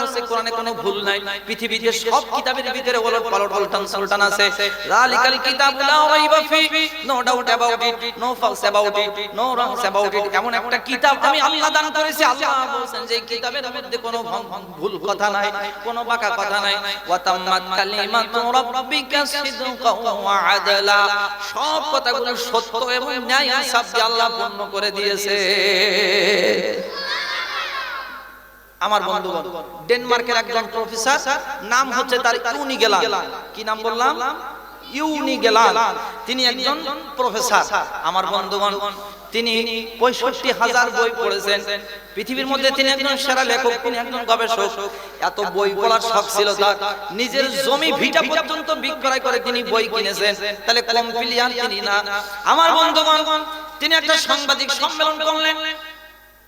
হচ্ছে কোরআনে কোনো ভুল নাই পৃথিবীতে সব কিতাবের ভিতরে ওলটপালট উল্টান আছে যালিকাল কিতাবু লা রাইবা ফি no doubt about it no false about it no wrongs about it এমন একটা কিতাব আমি আল্লাহ দান করেছি আল্লাহ বলেন যে কিতাবের মধ্যে কোনো ভুল কথা নাই কোনো বাঁকা কথা নাই ওয়া তাম্মাত কালিমাতু রাব্বিকা সিদকাও ওয়া আদলা সব কথাগুলো সত্য এবং ন্যায় ইনসাফ দিয়ে আল্লাহ পূর্ণ করে দিয়েছে আমার বন্ধুগণ ডেনমার্কের একজন প্রফেসর নাম হচ্ছে তার ইউনি গেলান কি নাম বললাম ইউনি গেলান তিনি একজন প্রফেসর আমার বন্ধুগণ তিনি ৬৫,০০০ বই পড়েছেন পৃথিবীর মধ্যে তিনি একজন সেরা লেখক তিনি একজন গবেষক এত বই পড়ার শখ ছিল তার নিজের জমি ভিটা পর্যন্ত বিক্রয় করে তিনি বই কিনেছেন তাহলে কমপ্লিয়ান তিনি না আমার বন্ধুগণ তিনি একটা সাংবাদিক সম্মেলন করলেন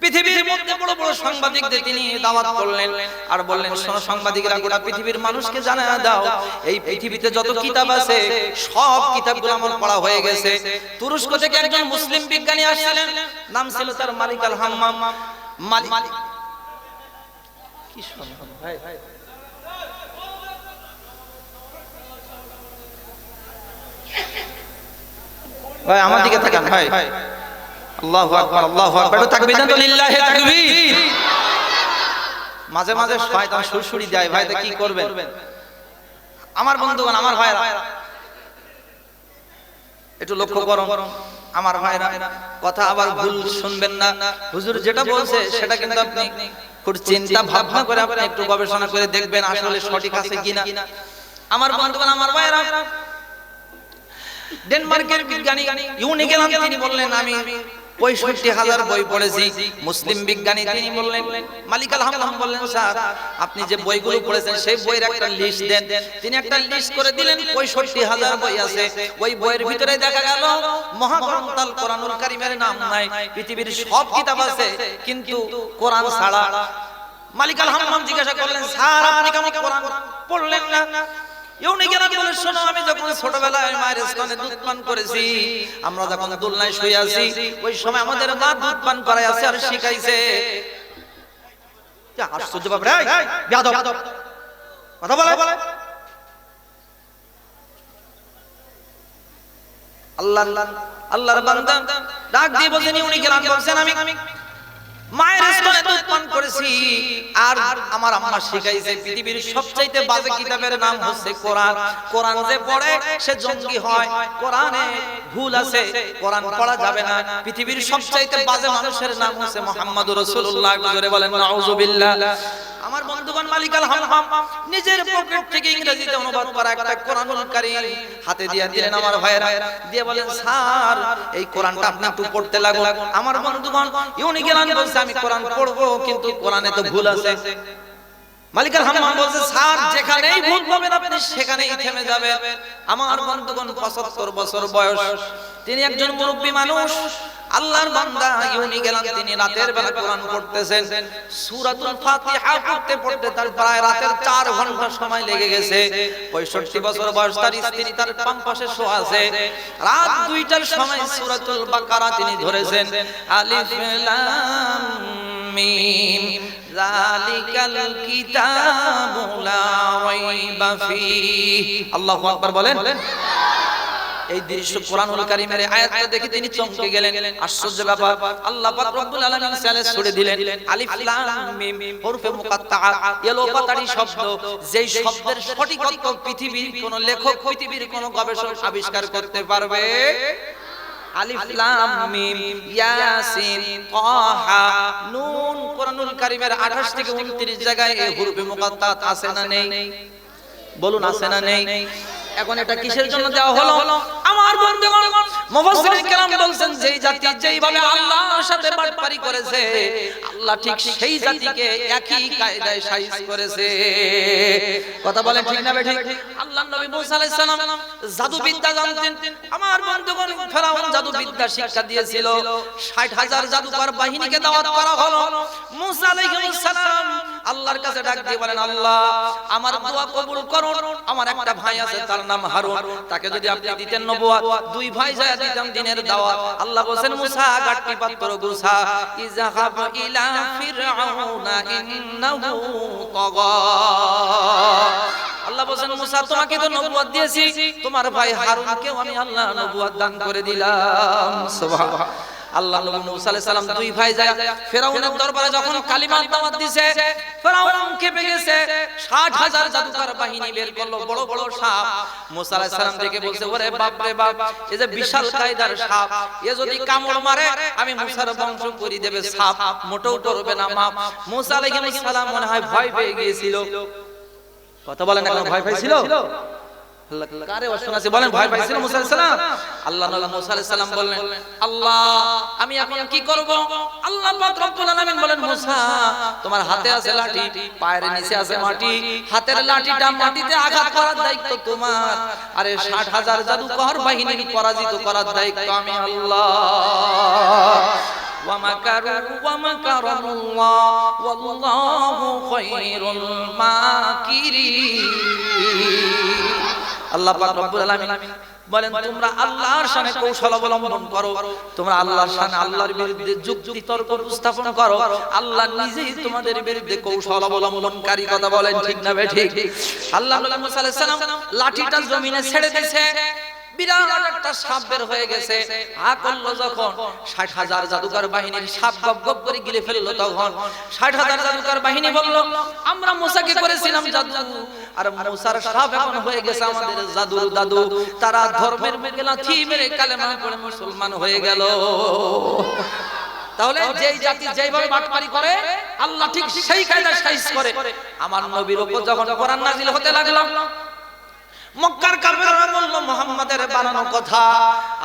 পৃথিবীর মধ্যে বড় বড় সাংবাদিকদের তিনি দাওয়াত করলেন আর বললেন শোনো সাংবাদিকরা গোটা পৃথিবীর মানুষকে জানায়া দাও এই পৃথিবীতে যত কিতাব আছে সব কিতাবগুলো আমার পড়া হয়ে গেছে তুরস্ক থেকে একজন মুসলিম বিজ্ঞানী আসছিলেন নাম ছিল তার মালিক আল হাম্মাম মালিক কি সম্ভব ভাই ভাই আমার দিকে তাকান ভাই আল্লাহু আকবার আল্লাহু আকবার তাকবীর দেন তো লিল্লাহি তাকবীর মাঝে মাঝে শয়তান সুরসুরি দেয় ভাই তা কি করবেন আমার বন্ধুগণ আমার ভাইরা একটু লক্ষ্য করুন আমার ভাইরা কথা আবার ভুল শুনবেন না হুজুর যেটা বলছে সেটা কিন্তু আপনি খুব চিন্তা ভাবনা করে আপনি একটু গবেষণা করে দেখবেন আসলে সঠিক আছে কিনা আমার বন্ধুগণ আমার ভাইরা ডেনমার্কের বিজ্ঞানী ইউনি গেলান তিনি বললেন আমি ৬৫,০০০ বই পড়েছি মুসলিম বিজ্ঞানী তিনি বললেন মালিক আল হাম্মাম বললেন স্যার আপনি যে বইগুলো পড়েছেন সেই বইয়ের একটা লিস্ট দেন তিনি একটা লিস্ট করে দিলেন ৬৫,০০০ বই আছে ওই বইয়ের ভিতরে দেখা গেল মহাগ্রন্থ আল কোরআনুল কারীমের নাম নাই পৃথিবীর সব কিতাব আছে কিন্তু কোরআন ছাড়া মালিক আল হাম্মাম জিজ্ঞাসা করলেন স্যার আপনি কেন কোরআন পড়লেন না ইউনি গেলান বলে শোনো আমি যখন ছোটবেলায় মায়ের স্তনে দুধ পান করেছি আমরা যখন দোলনায় শুয়ে আছি ওই সময় আমাদের মা দুধ পান করায় আছে আর শিখাইছে কি আশ্চর্য বাবা রে বেয়াদব কথা বলে আল্লাহর বান্দা ডাক দিয়ে বলেন ইউনি গেলান বলছেন আমি মায়ের স্তনে দুধ পান করেছি আর আমার আম্মা শিখাইছে পৃথিবীর সবচাইতে বাজে কিতাবের নাম হচ্ছে কোরআন কোরআন যে পড়ে সে জঙ্গি হয় কোরআনে ভুল আছে কোরআন পড়া যাবে না পৃথিবীর সবচাইতে বাজে মানুষের নাম হচ্ছে মুহাম্মদুর রাসূলুল্লাহ জোরে বলেন নাউযুবিল্লাহ আমার বন্ধুগণ মালিক আল হাম্মাম নিজের পকেট থেকে ইংরেজিতে অনুবাদ করা একটা কোরআনুল কারীম হাতে দিয়ে দিলেন আমার ভাইরা দিয়ে বলেন স্যার এই কোরআনটা আপনি একটু পড়তে লাগুন আমার বন্ধুগণ ইউনি গেলান বলছে আমি কোরআন পড়বো কিন্তু কোরআনে তো ভুল আছে মালিক আল হাম্মাম বলছে স্যার যেখানেই ভুল পাবেন আপনি সেখানেই থেমে যাবেন আমার বন্ধুগণ ৭৫ বছর বয়স তিনি একজন মুরব্বী মানুষ আল্লাহর বান্দা ইউনি গেলান তিনি রাতের বেলা কোরআন পড়তেছেন সূরাতুল ফাতিহা পড়তে পড়তে তার প্রায় রাতের ৪ ঘন্টা সময় লেগে গেছে ৬৫ বছর বয়স তার স্ত্রী তার বাম পাশে শোয়া আছে রাত ২টার সময় সূরাতুল বাকারা তিনি ধরেছেন আলিফ লাম মিম যালিকাল কিতাবু লা রাইবা ফিহি আল্লাহু আকবার বলেন এই দৃশ্য কোরআনুল কারীমের আয়াতটা দেখে তিনি চমকে গেলেন আশ্চর্য ব্যাপার আল্লাহ পাক রব্বুল আলামিন সালে ছুড়ে দিলেন আলিফ লাম মিম হরফে মুকাত্তাআ এলো পাতাড়ি শব্দ যেই শব্দের সঠিকত্ব পৃথিবীর কোন লেখক পৃথিবীর কোন গবেষক আবিষ্কার করতে পারবে আলিফ লাম মিম ইয়াসিন তাহা নুন কোরআনুল কারীমের ২৮ থেকে ২৯ জায়গায় এই হরফে মুকাত্তাআত আছে না নেই বলুন আছে না নেই এখন এটা কিসের জন্য দেওয়া হলো আমার বন্ধুগণ মুফাসসিরিন কেরাম বলেন যেই জাতি যেইভাবে আল্লাহর সাথে বাটপারি করেছে আল্লাহ ঠিক সেই জাতিকে একই কায়দায় সাইজ করেছে কথা বলেন ঠিক না বেঠিক আল্লাহর নবী মুসা আলাইহিস সালাম জাদুবিদ্যা জানতেন আমার বন্ধুগণ ফেরাউন জাদুবিদ্যা শিক্ষা দিয়েছিল ৬০,০০০ জাদুকর বাহিনীকে দাওয়াত করা হলো মুসা আলাইহিস সালাম আল্লাহর কাছে ডাক দিয়ে বলেন আল্লাহ আমার দোয়া কবুল করুন, আমার একটা ভাই আছে তার নাম হারুন, তাকে যদি আপনি দিতেন নবুয়ত, দুই ভাই যায় দিতাম দিনের দাওয়াত। আল্লাহ বলেন মুসা গাট্টি পাত্র গুসা ইযহাব ইলা ফিরআউনা ইন্নাহু তাগা। আল্লাহ বলেন মুসা তোমাকে তো নবুয়ত দিয়েছি, তোমার ভাই হারুনকেও আমি আল্লাহ নবুয়ত দান করে দিলাম। সুবহানাল্লাহ। আল্লাহ নবী মুসা আলাইহিস সালাম দুই ভাই যায় ফেরাউনের দরবারে যখন কালিমার দাওয়াত দিয়েছে, ফেরাউন ক্ষেপে গেছে, ৬০,০০০ জাদুকর বাহিনী বের করলো, বড় বড় সাপ। মুসা আলাইহিস সালাম দেখে বলছে ওরে বাপ রে বাপ, এই যে বিশাল কায়দার সাপ, এ যদি কামড় মারে আমি মুসার বংশ করে দেবে, সাপ মোটেও করবে না মাপ। মুসা আলাইহিস সালাম মনে হয় ভয় পেয়ে গিয়েছিল। কথা বলেন না, ভয় পাইছিল? কারে শোনাছে বলেন, ভয় পাইছিল মুসা আলাইহিস সালাম? আল্লাহ নবী মুসা আলাইহিস সালাম বললেন আল্লাহ আমি এখন কি করব? আল্লাহ পাক রব্বুল আলামিন বলেন মুসা তোমার হাতে আছে লাঠি, পায়ের নিচে আছে মাটি, হাতের লাঠিটা মাটিতে আঘাত করার দায়িত্ব তোমার, আরে ৬০,০০০ জাদুকর বাহিনীর পরাজিত করার দায়িত্ব আমি আল্লাহ। ومكروا ومكر الله والله خير الماكرين। আল্লাহ পাক রব্বুল আলামিন বলেন তোমরা আল্লাহর শানে কৌশল অবলম্বন করো, তোমরা আল্লাহর শানে আল্লাহর বিরুদ্ধে যুক্তি তর্ক উপস্থাপন করো, আল্লাহ নিজেই তোমাদের বিরুদ্ধে কৌশল অবলম্বনকারী। কথা বলেন ঠিক না বেঠিক? আল্লাহ নবী মুসা আলাইহিস সালাম লাঠিটা জমিনে ছেড়ে দিয়েছে, বিরাট একটা সাপ বের হয়ে গেছে। হা করলো যখন ৬০,০০০ জাদুকর বাহিনীর সাপ গপ গপ করে গিলে ফেললো, তখন ৬০,০০০ জাদুকর বাহিনী বলল আমরা মুসাকে করেছিলাম জাদু, আর মুসার সাপ এখন হয়ে গেছে আমাদের জাদুর দাদু। তারা ধর্মের মুখে লাথি মেরে কালেমা পড়ে মুসলমান হয়ে গেল। তাহলে যেই জাতি যেইভাবে বাটপারি করে আল্লাহ ঠিক সেই কায়দায় সাইজ করে। আমার নবীর উপর যখন কোরআন নাজিল হতে লাগলো, মক্কার কাফেররা বলল মুহাম্মাদের বানানো কথা।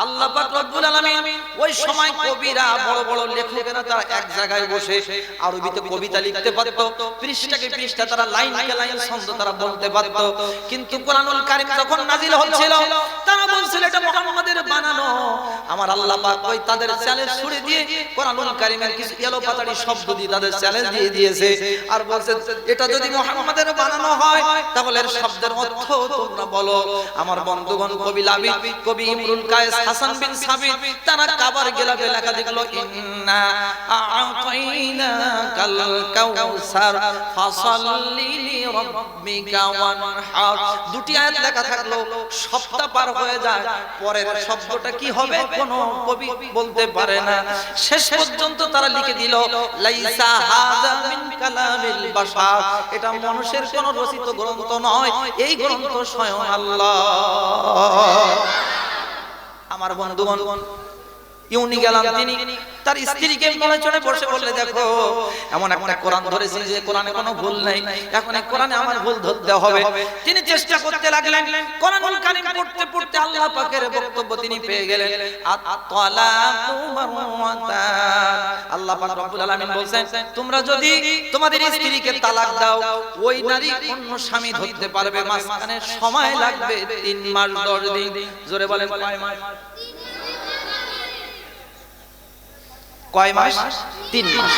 আল্লাহ পাক রব্বুল আলামিন ওই সময় কবিরা বড় বড় লেখকেরা তারা এক জায়গায় বসে আরবিতে কবিতা লিখতে পারত, পৃষ্ঠাকে পৃষ্ঠা তারা লাইনকে লাইন ছন্দ তারা বলতে পারত। কিন্তু কোরআনুল কারীম যখন নাজিল হচ্ছিল তারা বলছিল এটা মুহাম্মাদের বানানো। আমার আল্লাহ পাক ওই তাদের চ্যালেঞ্জ ছুড়ে দিয়ে কোরআনুল কারীমের কিছু এলোপাতাড়ি শব্দ দিয়ে তাদের চ্যালেঞ্জ দিয়ে দিয়েছে, আর বলছে এটা যদি মুহাম্মাদের বানানো হয় তাহলে এর শব্দের অর্থ তোমরা বলো। আমার বন্ধুগণ কবি লাবিব, কবি ইমরুল কায়েস, হাসান বিন সাবিত তারা কাবার গেলাবে লেখা দেখলো ইন্না আ'তাইনাকাল কাউসার ফাসাল্লি লিরাব্বিকা ওয়ানহার। দুটি আয়াত লেখা থাকলো, সপ্তাহ পার হয়ে যায়, পরের শব্দটা কি হবে কোন কবি বলতে পারে না। শেষ পর্যন্ত তারা লিখে দিল লাইসা হাযা মিন কালামিল বাশার, এটা মানুষের কোন রচিত গ্রন্থ নয়, এই গ্রন্থ স্বয়ং আল্লাহ। আমার বন্ধুগণ ইউনি গেলাম, তিনি তার স্ত্রীকে মনে চড়ে বসে বললে দেখো এমন একটা কোরআন ধরেছি যে কোরআনে কোনো ভুল নাই, এখন এই কোরআনে আমার ভুল ধরতে হবে। তিনি চেষ্টা করতে লাগলেন, কোরআনুল কারীম পড়তে পড়তে আল্লাহ পাকের বক্তব্য তিনি পেয়ে গেলেন। আত-তালাকু মারওয়াতান, আল্লাহ পাক রব্বুল আলামিন বলেন তোমরা যদি তোমাদের স্ত্রীকে তালাক দাও ওই নারী অন্য স্বামী ধরতে পারবে, মাঝখানে সময় লাগবে ৩ মাস ১০ দিন। জোরে বলেন কয় মাস? কয় মাস? ৩ মাস।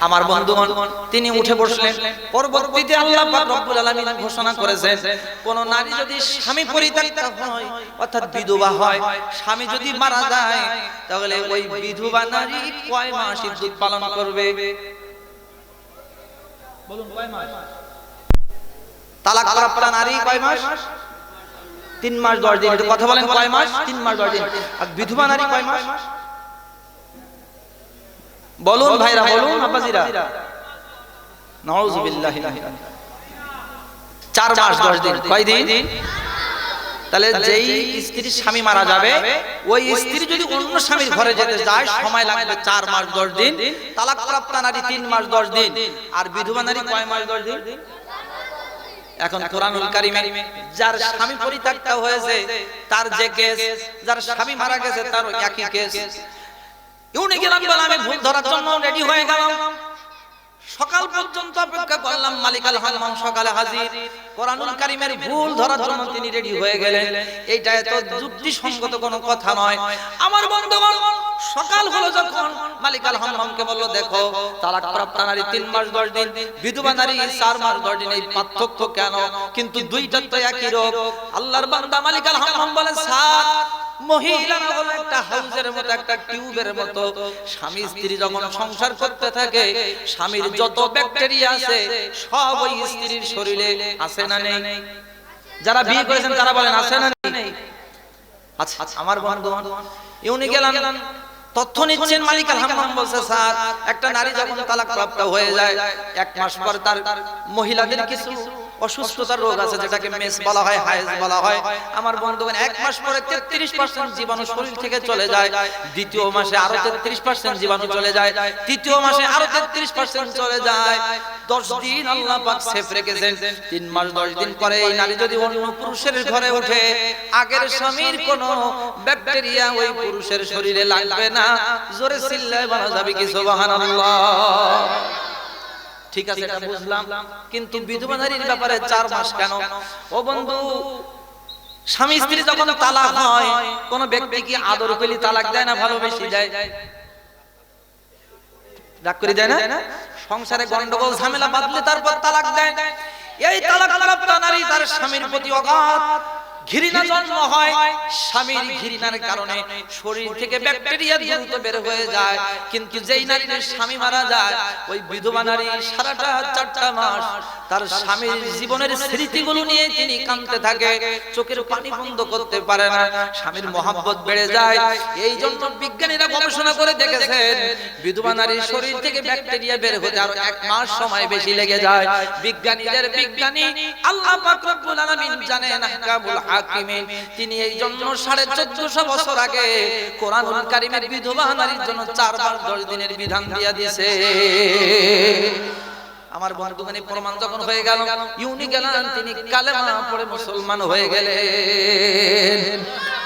আমার বন্ধুগণ তিনি উঠে বসলেন। পরবর্তীতে আল্লাহ পাক রব্বুল আলামিন ঘোষণা করেছেন কোন নারী যদি স্বামী পরিত্যক্তা হয় অর্থাৎ বিধবা হয়, স্বামী যদি মারা যায় তাহলে ওই বিধবা নারী কয় মাস ইদ্যত পালন করবে? বলুন কয় মাস? তালাক প্রাপ্তা নারী কয় মাস? ৩ মাস ১০ দিন। একটু কথা বলেন কয় মাস? ৩ মাস ১০ দিন। আর বিধবা নারী কয় মাস? বলুন ভাইরা, বলুন আব্বাজিরা। নাউযুবিল্লাহি ৪ মাস ১০ দিন। কয় দিন? তাহলে যেই স্ত্রীর স্বামী মারা যাবে ওই স্ত্রী যদি অন্য স্বামীর ঘরে যেতে যায় সময় লাগবে ৪ মাস ১০ দিন। তালাক প্রাপ্তা নারী ৩ মাস ১০ দিন। আর বিধবা নারী কয় মাস ১০ দিন? এখন কোরআনুল কারীমে যার স্বামী পরিত্যক্তা হয়েছে তার যে কেস, যার স্বামী মারা গেছে তার একই কেস। ইউনি গেলাম বলে আমি ভুল ধরার জন্য রেডি হয়ে গেলাম। সকাল পর্যন্ত অপেক্ষা করলাম, মালিক আল হাম্মাম সকালে হাজির। কোরআনুল কারীমের ভুল ধরার জন্য তিনি রেডি হয়ে গেলেন। এইটা এত যুক্তিসঙ্গত কোনো কথা নয়। আমার বন্ধুগণ, সকাল হলো যখন মালিক আল হাম্মামকে বলল, দেখো তালাক প্রাপ্ত নারী 3 মাস 10 দিন, বিধবা নারী 4 মাস 10 দিন, এই পার্থক্য কেন? কিন্তু দুইটা তো একই রোগ। আল্লাহর বান্দা মালিক আল হাম্মাম বলে, স্যার মহিলারা হলো একটা হাউজের মতো, একটা টিউবের মতো। স্বামী স্ত্রী যখন সংসার করতে থাকে, স্বামীর যত ব্যাকটেরিয়া আছে সব ওই স্ত্রীর শরীরে আছে না নেই? যারা বিয়ে করেছেন তারা বলেন আছে না নেই? আচ্ছা, আমার বন্ধুগণ, ইউনি গেলাম তথ্য নিচ্ছেন। মালিক আল হাম্মাম বলছে, স্যার একটা নারী যখন তালাক প্রাপ্ত হয়ে যায়, 1 মাস পর তার মহিলাদের কিছু অসুস্থতার রোগ আছে, যেটাকে মেস বলা হয়, হায়েজ বলা হয়। আমার বন্ধুগণ, 1 মাস পরে 33% জীবাণু শরীর থেকে চলে যায়, দ্বিতীয় মাসে আরো 33% জীবাণু চলে যায়, তৃতীয় মাসে আরো 33% চলে যায়। 10 দিন আল্লাহ পাক সেফ রেখেছেন। 3 মাস 10 দিন পরে এই নারী যদি অন্য পুরুষের ঘরে ওঠে, আগের স্বামীর কোনো ব্যাকটেরিয়া ওই পুরুষের শরীরে লাগবে না। জোরে চিল্লায় বলা যাবে কি সুবহানাল্লাহ? ঠিক আছে, এটা বুঝলাম, কিন্তু বিধবা নারীর ব্যাপারে 4 মাস কেন? ও বন্ধু, স্বামী স্ত্রী যখন তালাক হয়, কোন ব্যক্তি কি আদর পেলে তালাক দেয় না ভালোবেসে দেয়? রাগ করে দেয় না? সংসারে গন্ডগোল ঝামেলা বাঁধলে তারপর তালাক দেয়। এই তালাক প্রাপ্ত নারী তার স্বামীর প্রতি অগাধ ঘৃণা জন্ম হয়। স্বামীর ঘৃণার কারণে শরীর থেকে ব্যাকটেরিয়া দ্রুত বের হয়ে যায়। কিন্তু যেই নারীর স্বামী মারা যায়, ওই বিধবা নারী সারাটা 4টা মাস তার স্বামীর জীবনের স্মৃতিগুলো নিয়ে তিনি কাঁদতে থাকে, চোখের পানি বন্ধ করতে পারে না, স্বামীর মহব্বত বেড়ে যায়। এই জন্য বিজ্ঞানীরা গবেষণা করে দেখেছেন, বিধবা নারীর শরীর থেকে ব্যাকটেরিয়া বের হতে আরো 1 মাস সময় বেশি লেগে যায়। বিজ্ঞানীদের বিজ্ঞানী আল্লাহ পাক রব্বুল আলামিন জানেন আহকামুল হাকিমিন। তিনি এই জন্য 1450 বছর আগে কোরআনুল কারীমের বিধবা নারীর জন্য 4 মাস 10 দিনের বিধান দিয়ে দিয়েছে। আমার বন্ধুগণ, প্রমাণ যখন হয়ে গেল, ইউনি গেলেন, তিনি কালেমা পড়ে মুসলমান হয়ে গেলেন।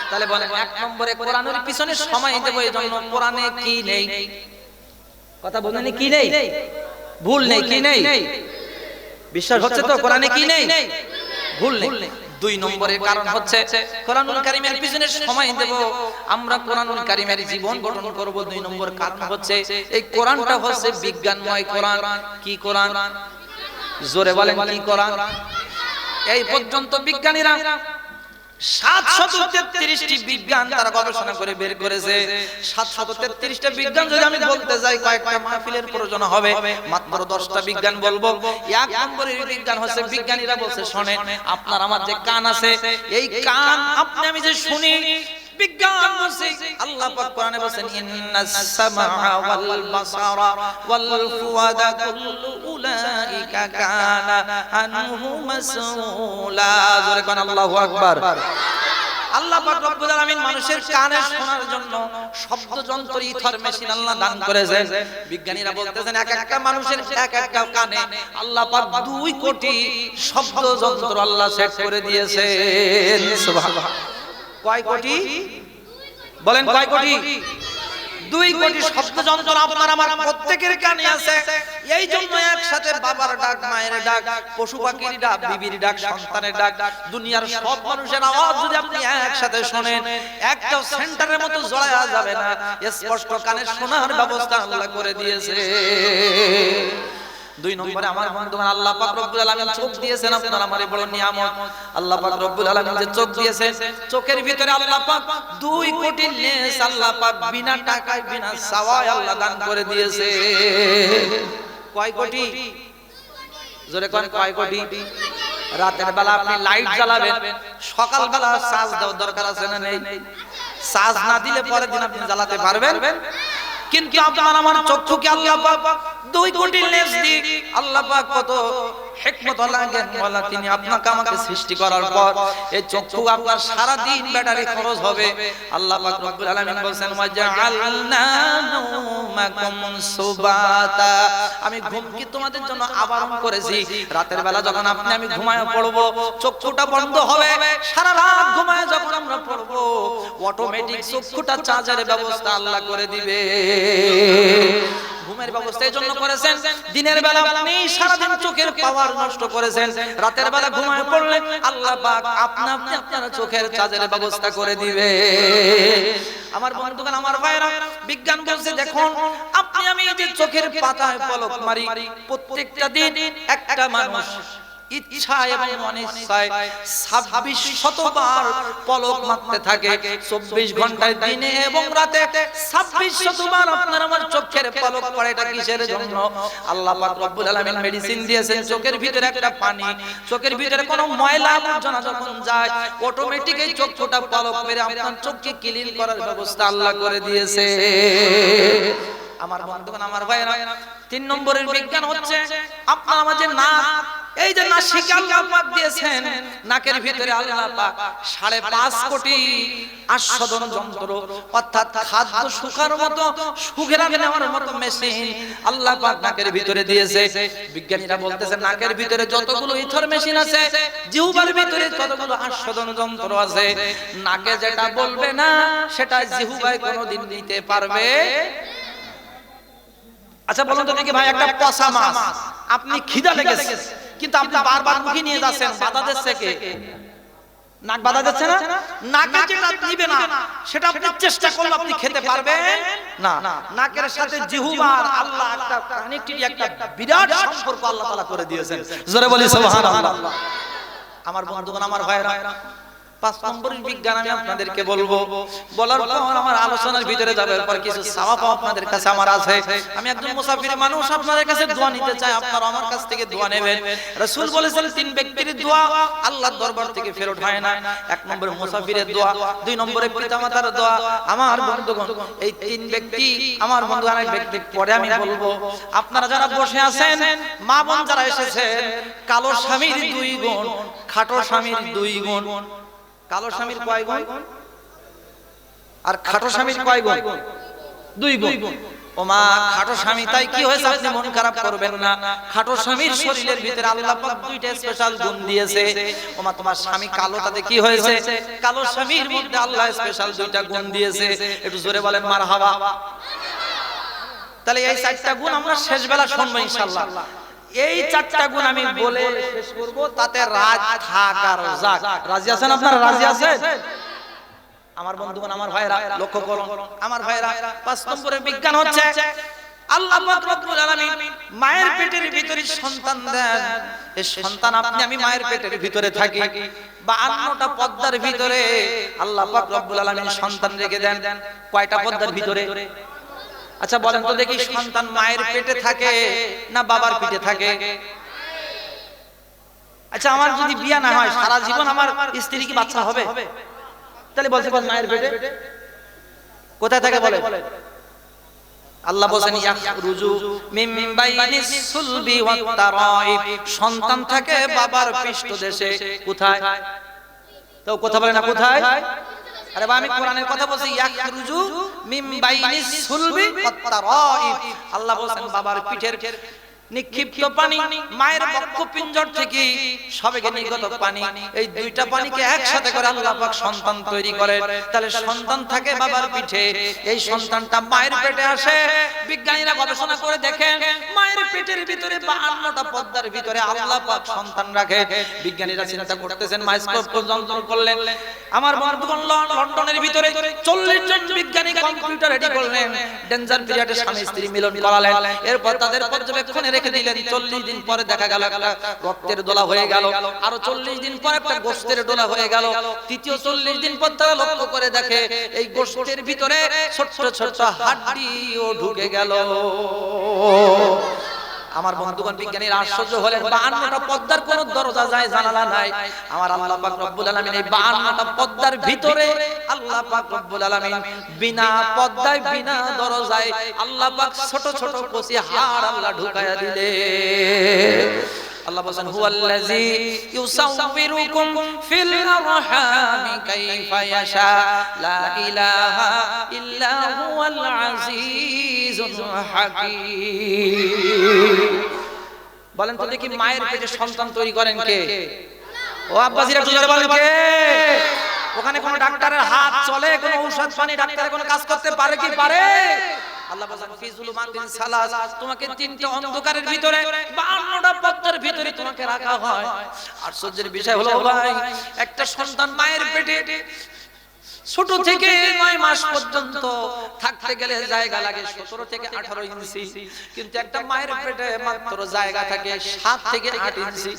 তাহলে বলেন, 1 নম্বরে কোরআনের পিছনে সময় দেব, এই জন্য কোরআনে কি নেই? কথা বলেন, কি নেই? ভুল নেই, কি নেই? বিশ্বাস হচ্ছে তো কোরআনে কি নেই? ভুল নেই। 2 নম্বরের কারণ হচ্ছে কোরআনুল কারীমের পিছনে সময় দেব, আমরা কোরআনুল কারীমের জীবন গঠন করব। 2 নম্বর কারণ হচ্ছে এই কোরআনটা হচ্ছে বিজ্ঞানময় কোরআন। কি কোরআন? জোরে বলেন, কি কোরআন? এই পর্যন্ত বিজ্ঞানীরা 733টি বিজ্ঞান তারা গবেষণা করে বের করেছে। 733টা বিজ্ঞান যদি আমি বলতে যাই, কয়েকটা মাহফিলের প্রয়োজন হবে। মাত্র 10টা বিজ্ঞান বলবো। 1 নম্বরের বিজ্ঞান হচ্ছে, বিজ্ঞানীরা বলছে, শোনেন, আপনার আমার যে কান আছে, এই কান আপনি আমি যে শুনি, বিজ্ঞান বলছে, আল্লাহ পাক কোরআনে বলেন, ইন্নাস সামআ ওয়াল বাসারা ওয়াল ফুআদা কুল্লু উলাইকা কানা আনহু মাসউলা। জোরে কোন আল্লাহু আকবার। আল্লাহ পাক রব্বুল আলামিন মানুষের কানে শোনার জন্য শব্দ যন্ত্র, ইথর মেশিন আল্লাহ দান করেছেন। বিজ্ঞানীরা বলতেছেন, এক একটা মানুষের এক একটা কানে আল্লাহ পাক 2 কোটি শব্দ যন্ত্র আল্লাহ সেট করে দিয়েছেন। সুবহানাল্লাহ। কয় কোটি? বলেন, কয় কোটি? 2 কোটি শব্দ যন্ত্র আপনার আমার প্রত্যেকের কানে আছে। এই জন্য একসাথে বাবার ডাক, মায়ের ডাক, পশু পাখির ডাক, বিবির ডাক, সন্তানের ডাক, দুনিয়ার সব মানুষের আওয়াজ যদি আপনি একসাথে শুনেন, একটা সেন্টারের মতো জড়ায়া যাবে না, স্পষ্ট কানে শোনার ব্যবস্থা আল্লাহ করে দিয়েছে। 2 নম্বরে আমার বন্ধুগণ, আল্লাহ পাক রব্বুল আলামিন চোখ দিয়েছেন, আপনার আমারে বড় নিয়ামত। আল্লাহ পাক রব্বুল আলামিন যে চোখ দিয়েছেন, চোখের ভিতরে আল্লাহ পাক 2 কোটি লেন্স আল্লাহ পাক বিনা টাকায়, বিনা চাওয়ায় আল্লাহ দান করে দিয়েছে। কয় কোটি? জোরে কোন, কয় কোটি? রাতের বেলা আপনি লাইট জ্বালাবেন, সকাল বেলা চার্জ দেওয়ার দরকার আছে না নেই? চার্জ না দিলে পরের দিন আপনি জ্বালাতে পারবেন? কিন্তু আপনার আমার চক্ষুকে আল্লাহ পাক 2 কোটি লেন্স দিয়ে আল্লাহ পাক কত হিকমত লাগেন বলা, তিনি আপনাকে আমাকে সৃষ্টি করার পর এই চক্ষু আপনার সারা দিন ব্যাটারি খরচ হবে। আল্লাহ পাক রব্বুল আলামিন বলেন, ওয়াজআলনা নাওমাকুম সুবাতা, আমি ঘুমকে তোমাদের জন্য আবরণ করেছি। রাতের বেলা যখন আপনি আমি ঘুমায় পড়ব, চক্ষুটা বন্ধ হবে, সারা রাত ঘুমায় যখন আমরা পড়ব, অটোমেটিক চক্ষুটা চার্জের ব্যবস্থা আল্লাহ করে দিবে। ঘুমের ব্যবস্থা এই জন্য করেছেন, দিনের বেলা আপনি সারাদিন চোখের পাওয়ার নষ্ট করেছেন, রাতের বেলা ঘুমায় পড়লে আল্লাহ পাক আপনা আপনি আপনার চোখের চাঁদের ব্যবস্থা করে দিবে। আমার বন্ধুগণ, আমার ভাইরা, বিজ্ঞান বলছে দেখুন, আপনি আমি যে চোখের পাতায় পলক মারি, প্রত্যেকটা দিন একটা মানুষ ইচ্ছা এবং অনিচ্ছায় 2600 বার পলক মারতে থাকে। 24 ঘন্টায় দিনে এবং রাতে 2600 বার আপনার আমার চোখের পলক পড়ে। এটা কিসের জন্য? আল্লাহ পাক রব্বুল আলামিন মেডিসিন দিয়েছেন, চোখের ভিতরে একটা পানি, চোখের ভিতরে কোনো ময়লা আবর্জনা যখন যায় অটোমেটিক এই চোখটা পলক মেরে আপনার চোখকে ক্লিন করার ব্যবস্থা আল্লাহ করে দিয়েছে। আমার বন্ধুগণ, আমার ভাইরা, 3 নম্বরের বিজ্ঞান হচ্ছে আপনার আমাদের নাক, এই যে নাসিকা আল্লাহ পাক দিয়েছেন, নাকের ভিতরে আল্লাহ পাক 5.5 কোটি আস্বাদন যন্ত্র, অর্থাৎ খাদ্য শুকার মতো সুঘ্রাণ নেওয়ার মতো মেশিন আল্লাহ পাক নাকের ভিতরে দিয়েছে। বিজ্ঞানীরা বলতেছে নাকের ভিতরে যতগুলো ইথর মেশিন আছে, জিহ্বার ভিতরে ততগুলো আস্বাদন যন্ত্র আছে। নাকে যেটা বলবে না সেটা জিহ্বায় কোনোদিন নিতে পারবে। আচ্ছা বলুন তো দেখি ভাই, একটা পচা মাছ আপনি খিদা লেগেছে, কিন্তু আপনি বারবার মুখে নিয়ে যাচ্ছেন, বাধা দিচ্ছে কে? নাক বাধা দিচ্ছে না? নাকে যেটা দিবে না সেটা আপনি চেষ্টা করলে আপনি খেতে পারবেন না। নাকের সাথে জিহ্বার আল্লাহ একটা কানেক্টিভিটি, একটা বিরাট সম্পর্ক আল্লাহ তাআলা করে দিয়েছেন। জোরে বলি সুবহানাল্লাহ। আমার বন্ধুগণ, আমার ভাইরা, 5 নম্বরের বিজ্ঞান আমি আপনাদেরকে বলবো, বলার পর আমার আলোচনার ভিতরে যাবার পর কিছু সওয়াব আপনাদের কাছে আমার আছে। আমি একজন মুসাফির মানুষ, আপনাদের কাছে দোয়া নিতে চাই, আপনারা আমার কাছ থেকে দোয়া নেবেন। রাসূল বলেছেন 3 ব্যক্তির দোয়া আল্লাহর দরবার থেকে ফেরত হয় না। 1 নম্বরে মুসাফিরের দোয়া, 2 নম্বরে পিতামাতার দোয়া। আমার বন্ধুগণ, এই 3 ব্যক্তি, আমার বন্ধু আরেক ব্যক্তি পরে আমি বলবো। আপনারা যারা বসে আছেন, মা বোন যারা এসেছেন, কালো স্বামীর 2 গুণ, খাটো স্বামীর 2 গুণ। কালো স্বামীর কয় গুণ আর খাটো স্বামীর কয় গুণ? 2 গুণ। ও মা, খাটো স্বামী তাই কি হয়েছে আপনি মন খারাপ করবেন না। খাটো স্বামীর শরীরের ভিতরে আল্লাহ পাক 2টা স্পেশাল গুণ দিয়েছে। ও মা, তোমার স্বামী কালো, তাতে কি হয়েছে? কালো স্বামীর মধ্যে আল্লাহ স্পেশাল 2টা গুণ দিয়েছে। একটু জোরে বলেন মারহাবা। তাহলে এই 4টা গুণ আমরা শেষ বেলা শুনবো ইনশাআল্লাহ। এই 4টা গুণ আমি বলে শেষ করব, তাতে রাজ থাক আর যাক। রাজি আছেন আপনারা? রাজি আছেন? আমার বন্ধুগণ, আমার ভাইরা, লক্ষ্য করুন আমার ভাইরা, 5 নম্বরের বিজ্ঞান হচ্ছে আল্লাহ পাক রব্বুল আলামিন মায়ের পেটের ভিতরে সন্তান দেন। এই সন্তান আপনি আমি মায়ের পেটের ভিতরে থাকি, 52টা পর্দার ভিতরে আল্লাহ পাক রব্বুল আলামিন সন্তান রেখে দেন। কয়টা পর্দার ভিতরে? আচ্ছা বলেন তো দেখি, সন্তান মায়ের পেটে থাকে না বাবার পেটে থাকে? আচ্ছা, আমার যদি বিয়ে না হয় সারা জীবন আমার স্ত্রী কি বাচ্চা হবে? তাহলে বলতে পারেন মায়ের পেটে কোথায় থাকে বলে? আল্লাহ বলেন ইয়াখরুজু মিন বাইনিস সুলবি ওয়াত তারাইব, সন্তান থাকে বাবার পৃষ্ঠদেশে। কোথায়? তো কথা বলে না কোথায়? আরে ভাই, আমি কোরআনের কথা বলছি। ইয়াখরুজু মিন বাইনিস সুলবি ওয়াত তারাইব, আল্লাহ বলেন বাবার পিঠের নিক্ষিপ্ত পানি, মায়ের বক্ষপিঞ্জর থেকে সবেগে নির্গত পানি, এই 2টা পানিকে একসাথে করে আল্লাহ পাক সন্তান তৈরি করেন। তাহলে সন্তান থাকে বাবার পিঠে, এই সন্তানটা মায়ের পেটে আসে। বিজ্ঞানীরা গবেষণা করে দেখেন, মায়ের পেটের ভিতরে 52টা পর্দার ভিতরে আল্লাহ পাক সন্তান রাখে। বিজ্ঞানীরা চিন্তা করতেছেন, মাইক্রোস্কোপ পর্যন্ত করলেন। আমার বন্ধুগণ, লন্ডনের ভিতরে 40 জন বিজ্ঞানী কম্পিউটার রেডি করলেন। ডেঞ্জার পিরিয়ডে স্বামী স্ত্রী মিলন করালেন। এরপর তাদের পর্যবেক্ষণে রেখে দিলেন। 40 দিন পরে দেখা গেল একটা রক্তের দোলা হয়ে গেল, আরো 40 দিন পর একটা গোশতের দোলা হয়ে গেল, তৃতীয় 40 দিন পর তারা লক্ষ্য করে দেখে এই গোশতের ভিতরে ছোট ছোট হাড্ডিও ঢুকে গেল। আমার বন্ধুগণ, বিজ্ঞানীরা আশ্চর্য হলেন, 52টা পর্দার কোন দরজা যায় জানালা নাই। আমার আল্লাহ পাক রব্বুল আলামিন এই 52টা পর্দার ভিতরে আল্লাহ পাক রব্বুল আলামিন বিনা পর্দায় বিনা দরজায় আল্লাহ পাক ছোট ছোট কচি হাড় আল্লাহ ঢুকায়া দিলে। আল্লাহ বলেন, হুয়াল্লাযী ইউসাউবিরুকুম ফিল আরহামি কাইফা ইয়াশা লা ইলাহা ইল্লা হুয়াল আজিজুল হাকীম। বলেন তো দেখি, মায়ের পেটে সন্তান তৈরি করেন কে? ও আব্বাসীরা একটু জোরে বলেন কে? ওখানে কোন ডাক্তারের হাত চলে? কোন ঔষধ পানি ডাক্তারে কোন কাজ করতে পারে কি পারে? আল্লাহ বলেন ফি যুলুমাতিন সালাস, তোমাকে তিনটা অন্ধকারের ভিতরে 52টা পর্দার ভিতরে তোমাকে রাখা হয়। আশ্চর্যের বিষয় হলো ভাই, একটা সন্তান মায়ের পেটে ছোট থেকে 9 মাস পর্যন্ত থাকতে গেলে জায়গা লাগে 17 থেকে 18 ইঞ্চি, কিন্তু একটা মায়ের পেটে মাত্র জায়গা থাকে 7 থেকে 8 ইঞ্চি।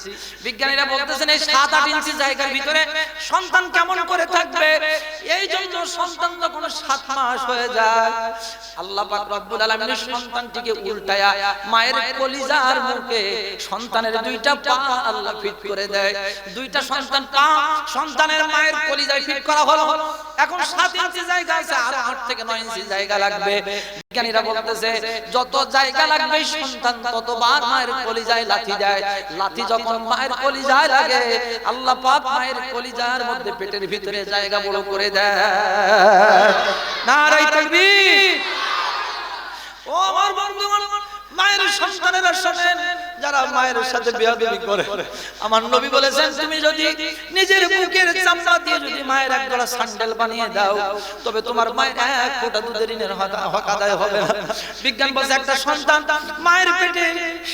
বিজ্ঞানীরা বলতেছেন এই 7-8 ইঞ্চি জায়গার ভিতরে সন্তান কেমন করে থাকবে? এই জন্য সন্তান যখন 7 মাস হয়ে যায়, আল্লাহ পাক রব্বুল আলামিন সন্তানটিকে উল্টায়া মায়ের কলিজার মুখে সন্তানের 2টা পা আল্লাহ ফিট করে দেয়। 2টা সন্তান পা সন্তানের মায়ের কলিজায় ফিট করা হলো। এখন 7 ইঞ্চি জায়গা আছে, আর 8 থেকে 9 ইঞ্চি জায়গা লাগবে। বিজ্ঞানীরা বলতেছে যত জায়গা লাগবে সন্তান ততবার মায়ের কলিজায় লাথি দেয়। লাথি যখন মায়ের কলিজায় লাগে, আল্লাহ পাক মায়ের কলিজার মধ্যে পেটের ভিতরে জায়গা বড় করে দেয়। নারায়ে তাকবীর। ও আমার বন্ধুগণ, মায়ের সন্তানেরা শোনেন, যারা মায়ের সাথে বেয়াদবি করে, আমার নবী বলেছেন তুমি যদি নিজের বুকের চামড়া দিয়ে যদি মায়ের এক জোড়া স্যান্ডেল বানিয়ে দাও, তবে তোমার মায়ের এক ফোঁটা দুধের ঋণের হক আদায় হবে না। বিজ্ঞান বলছে একটা সন্তান মায়ের পেটে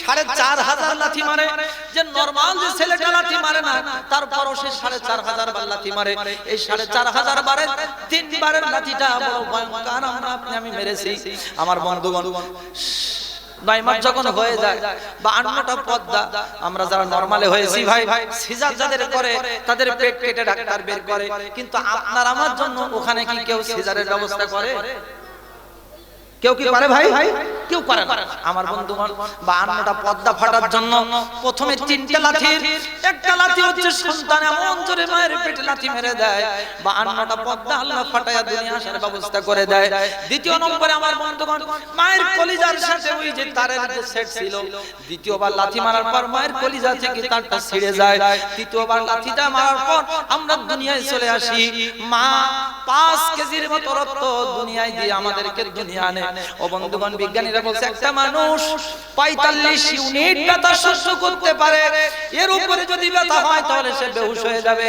4500 লাথি মারে, যে নরমাল যে ছেলেটা লাথি মারে না, তারপরও সে 4500 বার লাথি মারে। এই 4500 বারে 3 বারের লাথিটা বড় ভয়ঙ্কর আমি মেরেছি। আমার বন্ধুগণ, 9 মাস যখন হয়ে যায় 52টা পর্দা, আমরা যারা নরমালে হয়েছি ভাই, সিজার যাদের করে তাদের পেট কেটে ডাক্তার বের করে, কিন্তু আপনার আমার জন্য ওখানে কি কেউ সিজারের ব্যবস্থা করে? কেউ কি করে ভাই? কেউ করে না। আমার বন্ধুগণ, 52টা পর্দা ফাটার জন্য প্রথমে 3টা লাথির একটা লাথি হচ্ছে সন্তান এমন জোরে মায়ের পেটে লাথি মেরে দেয়, 52টা পর্দা আল্লাহ ফাটায়া দুনিয়া আসার ব্যবস্থা করে দেয়। দ্বিতীয় নম্বরে আমার বন্ধুগণ, মায়ের কলিজার সাথে ওই যে তারের যে সেট ছিল, দ্বিতীয়বার লাথি মারার পর মায়ের কলিজা থেকে তারটা ছিঁড়ে যায়। তৃতীয়বার লাথিটা মারার পর আমরা দুনিয়ায় চলে আসি। মা 5 কেজির মতো রক্ত দুনিয়ায় দিয়ে আমাদেরকে দুনিয়া আনে। ও বন্ধুগণ, বিজ্ঞানীরা বলছে একটা মানুষ 45 ইউনিট ব্যথা সহ্য করতে পারে, এর উপরে যদি ব্যথা হয় তাহলে সে বেহুশ হয়ে যাবে।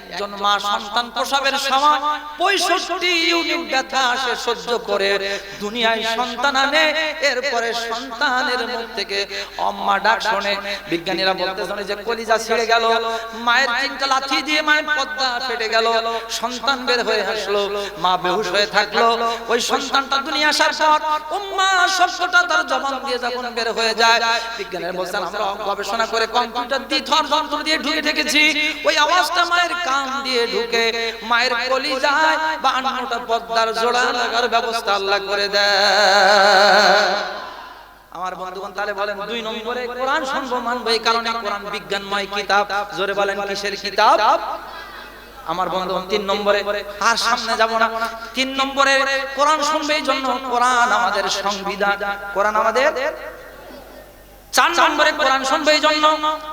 একজন মা সন্তান প্রসবের সময় 65 ইউনিট ব্যথা সে সহ্য করে দুনিয়ায় সন্তান আনে, এরপরে সন্তানের মুখ থেকে আম্মা ডাক শুনে। বিজ্ঞানীরা বলতেছেন যে কলিজা ছিঁড়ে গেল, মায়ের 3টা লাথি দিয়ে মায়ের পর্দা ফেটে গেল, সন্তান বের হয়ে আসলো, মা বেহুশ হয়ে থাকলো। ওই সন্তানটা দুনিয়া আসার পর উম্মা শব্দটা তার জবান দিয়ে যখন বের হয়ে যায়, বিজ্ঞানীরা বলছেন আমরা গবেষণা করে কম্পিউটার দিয়ে থর যন্ত্র দিয়ে ঢুকে রেখেছি, ওই আওয়াজটা মায়ের কান দিয়ে ঢুকে মায়ের কলিজায় 52টা পর্দার জোড়া লাগার ব্যবস্থা আল্লাহ করে দেয়। আমার বন্ধুগণ, তাহলে বলেন 2 নম্বরে কোরআন শুনবো মানবো, এই কারণে কোরআন বিজ্ঞানময় কিতাব। জোরে বলেন কিসের কিতাব? আমার বন্ধুগণ, 3 নম্বরে আর সামনে যাব না, 3 নম্বরে কোরআন শুনবে এই জন্য কোরআন আমাদের সংবিধান, কোরআন আমাদের। 4 নম্বরে কোরআন শুনবে এই জন্য